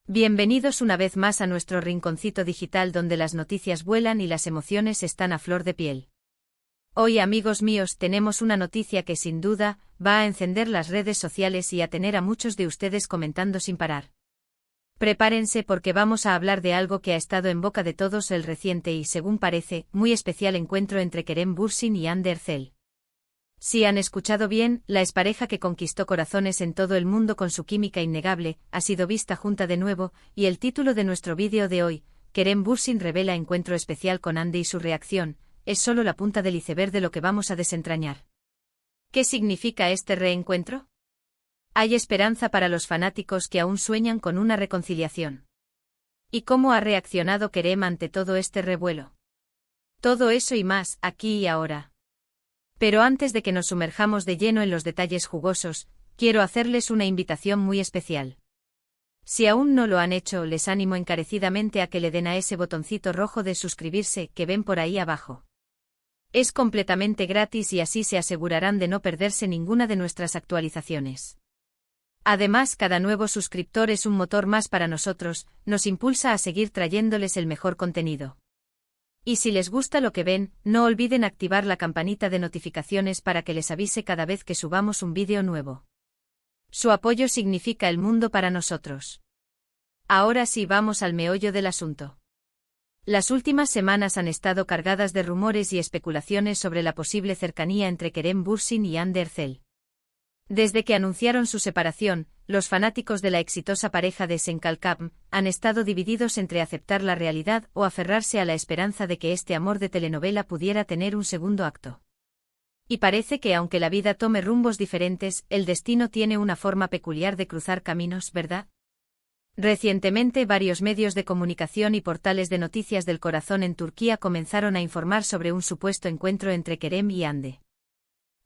Bienvenidos una vez más a nuestro rinconcito digital donde las noticias vuelan y las emociones están a flor de piel. Hoy, amigos míos, tenemos una noticia que sin duda va a encender las redes sociales y a tener a muchos de ustedes comentando sin parar. Prepárense porque vamos a hablar de algo que ha estado en boca de todos: el reciente y, según parece, muy especial encuentro entre Kerem Bürsin y Hande Erçel. Si han escuchado bien, la expareja que conquistó corazones en todo el mundo con su química innegable, ha sido vista junta de nuevo, y el título de nuestro vídeo de hoy, Kerem Bürsin revela encuentro especial con Hande y su reacción, es solo la punta del iceberg de lo que vamos a desentrañar. ¿Qué significa este reencuentro? ¿Hay esperanza para los fanáticos que aún sueñan con una reconciliación? ¿Y cómo ha reaccionado Kerem ante todo este revuelo? Todo eso y más, aquí y ahora. Pero antes de que nos sumerjamos de lleno en los detalles jugosos, quiero hacerles una invitación muy especial. Si aún no lo han hecho, les animo encarecidamente a que le den a ese botoncito rojo de suscribirse que ven por ahí abajo. Es completamente gratis y así se asegurarán de no perderse ninguna de nuestras actualizaciones. Además, cada nuevo suscriptor es un motor más para nosotros, nos impulsa a seguir trayéndoles el mejor contenido. Y si les gusta lo que ven, no olviden activar la campanita de notificaciones para que les avise cada vez que subamos un vídeo nuevo. Su apoyo significa el mundo para nosotros. Ahora sí, vamos al meollo del asunto. Las últimas semanas han estado cargadas de rumores y especulaciones sobre la posible cercanía entre Kerem Bürsin y Hande Erçel. Desde que anunciaron su separación, los fanáticos de la exitosa pareja de Senkalkam han estado divididos entre aceptar la realidad o aferrarse a la esperanza de que este amor de telenovela pudiera tener un segundo acto. Y parece que aunque la vida tome rumbos diferentes, el destino tiene una forma peculiar de cruzar caminos, ¿verdad? Recientemente, varios medios de comunicación y portales de noticias del corazón en Turquía comenzaron a informar sobre un supuesto encuentro entre Kerem y Hande.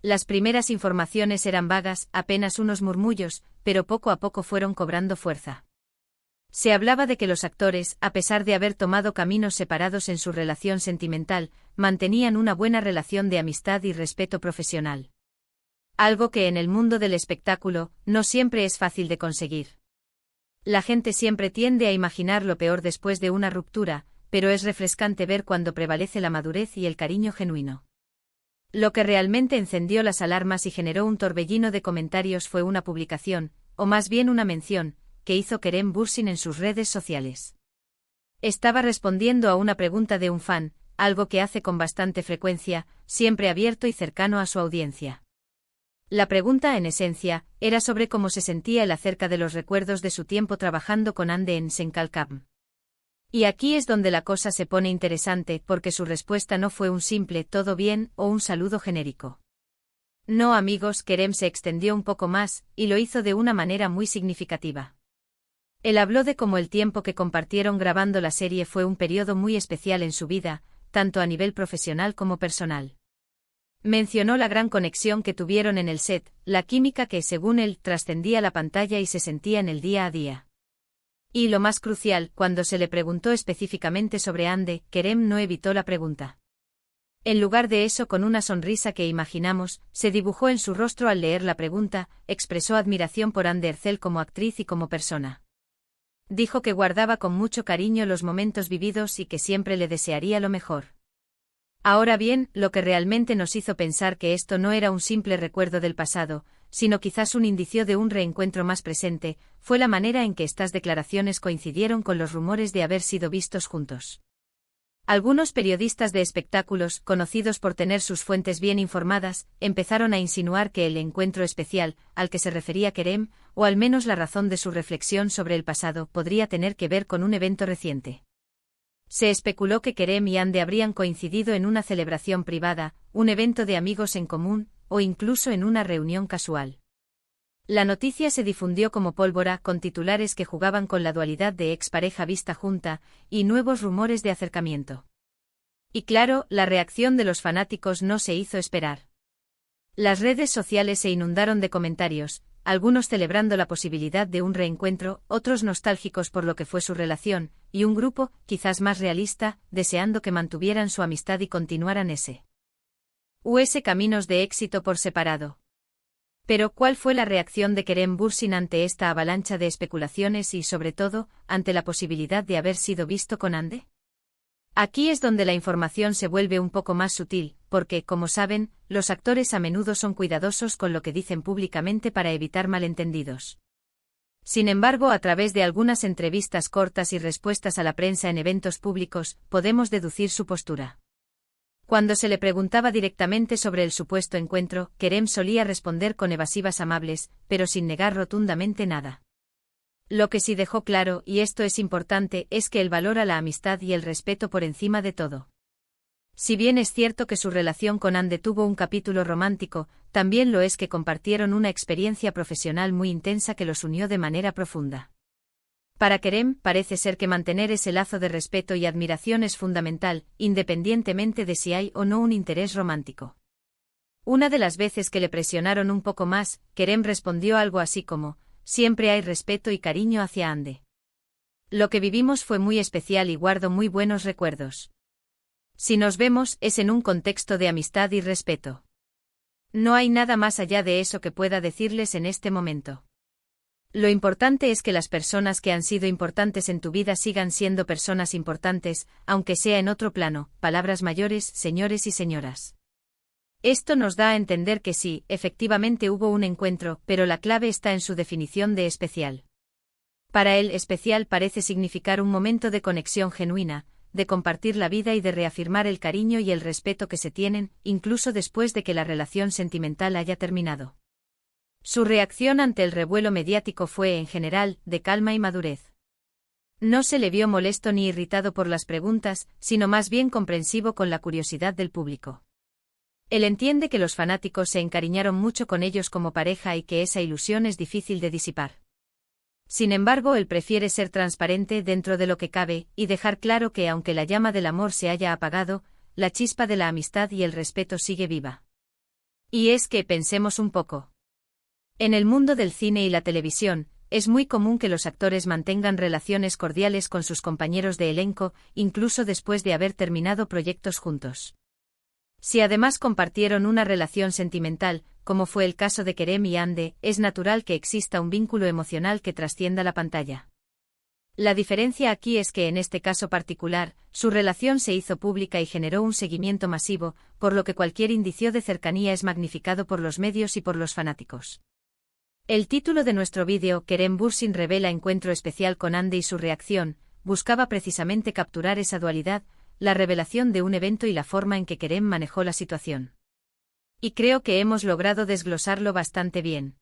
Las primeras informaciones eran vagas, apenas unos murmullos, pero poco a poco fueron cobrando fuerza. Se hablaba de que los actores, a pesar de haber tomado caminos separados en su relación sentimental, mantenían una buena relación de amistad y respeto profesional. Algo que en el mundo del espectáculo no siempre es fácil de conseguir. La gente siempre tiende a imaginar lo peor después de una ruptura, pero es refrescante ver cuando prevalece la madurez y el cariño genuino. Lo que realmente encendió las alarmas y generó un torbellino de comentarios fue una publicación, o más bien una mención, que hizo Kerem Bürsin en sus redes sociales. Estaba respondiendo a una pregunta de un fan, algo que hace con bastante frecuencia, siempre abierto y cercano a su audiencia. La pregunta, en esencia, era sobre cómo se sentía él acerca de los recuerdos de su tiempo trabajando con Hande en Senkalkam. Y aquí es donde la cosa se pone interesante, porque su respuesta no fue un simple «todo bien» o un saludo genérico. No, amigos, Kerem se extendió un poco más, y lo hizo de una manera muy significativa. Él habló de cómo el tiempo que compartieron grabando la serie fue un periodo muy especial en su vida, tanto a nivel profesional como personal. Mencionó la gran conexión que tuvieron en el set, la química que, según él, trascendía la pantalla y se sentía en el día a día. Y lo más crucial, cuando se le preguntó específicamente sobre Hande, Kerem no evitó la pregunta. En lugar de eso, con una sonrisa que imaginamos, se dibujó en su rostro al leer la pregunta, expresó admiración por Hande Erçel como actriz y como persona. Dijo que guardaba con mucho cariño los momentos vividos y que siempre le desearía lo mejor. Ahora bien, lo que realmente nos hizo pensar que esto no era un simple recuerdo del pasado, sino quizás un indicio de un reencuentro más presente, fue la manera en que estas declaraciones coincidieron con los rumores de haber sido vistos juntos. Algunos periodistas de espectáculos, conocidos por tener sus fuentes bien informadas, empezaron a insinuar que el encuentro especial, al que se refería Kerem, o al menos la razón de su reflexión sobre el pasado, podría tener que ver con un evento reciente. Se especuló que Kerem y Hande habrían coincidido en una celebración privada, un evento de amigos en común, o incluso en una reunión casual. La noticia se difundió como pólvora, con titulares que jugaban con la dualidad de expareja vista junta, y nuevos rumores de acercamiento. Y claro, la reacción de los fanáticos no se hizo esperar. Las redes sociales se inundaron de comentarios, algunos celebrando la posibilidad de un reencuentro, otros nostálgicos por lo que fue su relación, y un grupo, quizás más realista, deseando que mantuvieran su amistad y continuaran ese caminos de éxito por separado. Pero, ¿cuál fue la reacción de Kerem Bürsin ante esta avalancha de especulaciones y, sobre todo, ante la posibilidad de haber sido visto con Hande? Aquí es donde la información se vuelve un poco más sutil, porque, como saben, los actores a menudo son cuidadosos con lo que dicen públicamente para evitar malentendidos. Sin embargo, a través de algunas entrevistas cortas y respuestas a la prensa en eventos públicos, podemos deducir su postura. Cuando se le preguntaba directamente sobre el supuesto encuentro, Kerem solía responder con evasivas amables, pero sin negar rotundamente nada. Lo que sí dejó claro, y esto es importante, es que él valora la amistad y el respeto por encima de todo. Si bien es cierto que su relación con Hande tuvo un capítulo romántico, también lo es que compartieron una experiencia profesional muy intensa que los unió de manera profunda. Para Kerem, parece ser que mantener ese lazo de respeto y admiración es fundamental, independientemente de si hay o no un interés romántico. Una de las veces que le presionaron un poco más, Kerem respondió algo así como: siempre hay respeto y cariño hacia Hande. Lo que vivimos fue muy especial y guardo muy buenos recuerdos. Si nos vemos, es en un contexto de amistad y respeto. No hay nada más allá de eso que pueda decirles en este momento. Lo importante es que las personas que han sido importantes en tu vida sigan siendo personas importantes, aunque sea en otro plano. Palabras mayores, señores y señoras. Esto nos da a entender que sí, efectivamente hubo un encuentro, pero la clave está en su definición de especial. Para él, especial parece significar un momento de conexión genuina, de compartir la vida y de reafirmar el cariño y el respeto que se tienen, incluso después de que la relación sentimental haya terminado. Su reacción ante el revuelo mediático fue, en general, de calma y madurez. No se le vio molesto ni irritado por las preguntas, sino más bien comprensivo con la curiosidad del público. Él entiende que los fanáticos se encariñaron mucho con ellos como pareja y que esa ilusión es difícil de disipar. Sin embargo, él prefiere ser transparente dentro de lo que cabe, y dejar claro que aunque la llama del amor se haya apagado, la chispa de la amistad y el respeto sigue viva. Y es que pensemos un poco. En el mundo del cine y la televisión, es muy común que los actores mantengan relaciones cordiales con sus compañeros de elenco, incluso después de haber terminado proyectos juntos. Si además compartieron una relación sentimental, como fue el caso de Kerem y Hande, es natural que exista un vínculo emocional que trascienda la pantalla. La diferencia aquí es que en este caso particular, su relación se hizo pública y generó un seguimiento masivo, por lo que cualquier indicio de cercanía es magnificado por los medios y por los fanáticos. El título de nuestro vídeo, Kerem Bürsin revela encuentro especial con Hande y su reacción, buscaba precisamente capturar esa dualidad, la revelación de un evento y la forma en que Kerem manejó la situación. Y creo que hemos logrado desglosarlo bastante bien.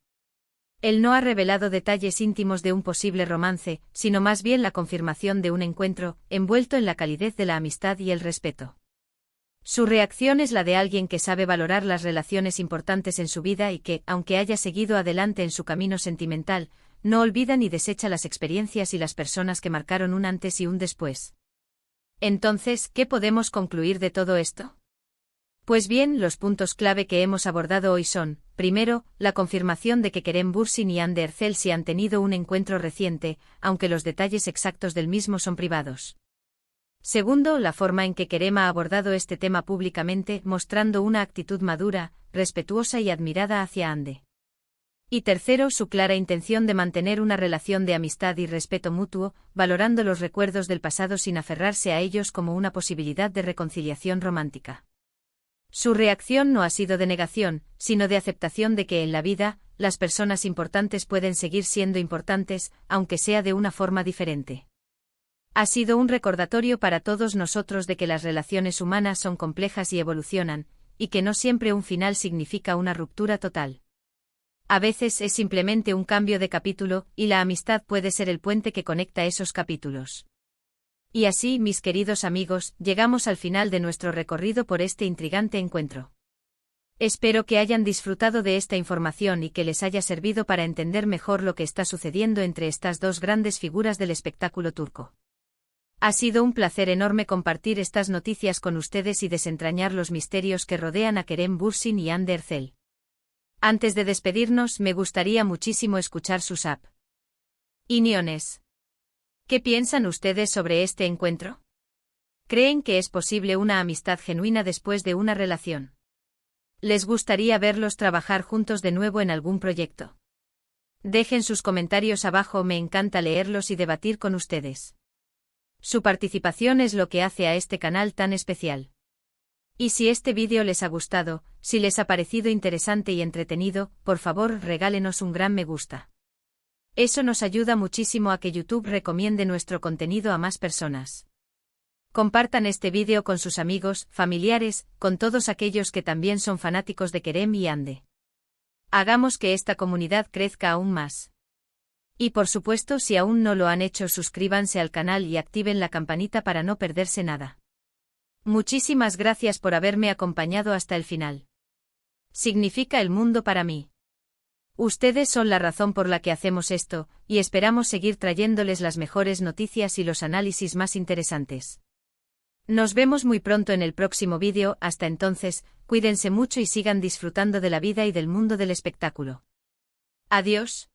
Él no ha revelado detalles íntimos de un posible romance, sino más bien la confirmación de un encuentro, envuelto en la calidez de la amistad y el respeto. Su reacción es la de alguien que sabe valorar las relaciones importantes en su vida y que, aunque haya seguido adelante en su camino sentimental, no olvida ni desecha las experiencias y las personas que marcaron un antes y un después. Entonces, ¿qué podemos concluir de todo esto? Pues bien, los puntos clave que hemos abordado hoy son, primero, la confirmación de que Kerem Bürsin y Hande Erçel sí han tenido un encuentro reciente, aunque los detalles exactos del mismo son privados. Segundo, la forma en que Kerem ha abordado este tema públicamente, mostrando una actitud madura, respetuosa y admirada hacia Hande. Y tercero, su clara intención de mantener una relación de amistad y respeto mutuo, valorando los recuerdos del pasado sin aferrarse a ellos como una posibilidad de reconciliación romántica. Su reacción no ha sido de negación, sino de aceptación de que en la vida, las personas importantes pueden seguir siendo importantes, aunque sea de una forma diferente. Ha sido un recordatorio para todos nosotros de que las relaciones humanas son complejas y evolucionan, y que no siempre un final significa una ruptura total. A veces es simplemente un cambio de capítulo, y la amistad puede ser el puente que conecta esos capítulos. Y así, mis queridos amigos, llegamos al final de nuestro recorrido por este intrigante encuentro. Espero que hayan disfrutado de esta información y que les haya servido para entender mejor lo que está sucediendo entre estas dos grandes figuras del espectáculo turco. Ha sido un placer enorme compartir estas noticias con ustedes y desentrañar los misterios que rodean a Kerem Bürsin y Hande Erçel. Antes de despedirnos, me gustaría muchísimo escuchar sus opiniones. ¿Qué piensan ustedes sobre este encuentro? ¿Creen que es posible una amistad genuina después de una relación? ¿Les gustaría verlos trabajar juntos de nuevo en algún proyecto? Dejen sus comentarios abajo, me encanta leerlos y debatir con ustedes. Su participación es lo que hace a este canal tan especial. Y si este vídeo les ha gustado, si les ha parecido interesante y entretenido, por favor regálenos un gran me gusta. Eso nos ayuda muchísimo a que YouTube recomiende nuestro contenido a más personas. Compartan este vídeo con sus amigos, familiares, con todos aquellos que también son fanáticos de Kerem y Hande. Hagamos que esta comunidad crezca aún más. Y por supuesto, si aún no lo han hecho, suscríbanse al canal y activen la campanita para no perderse nada. Muchísimas gracias por haberme acompañado hasta el final. Significa el mundo para mí. Ustedes son la razón por la que hacemos esto, y esperamos seguir trayéndoles las mejores noticias y los análisis más interesantes. Nos vemos muy pronto en el próximo vídeo, hasta entonces, cuídense mucho y sigan disfrutando de la vida y del mundo del espectáculo. Adiós.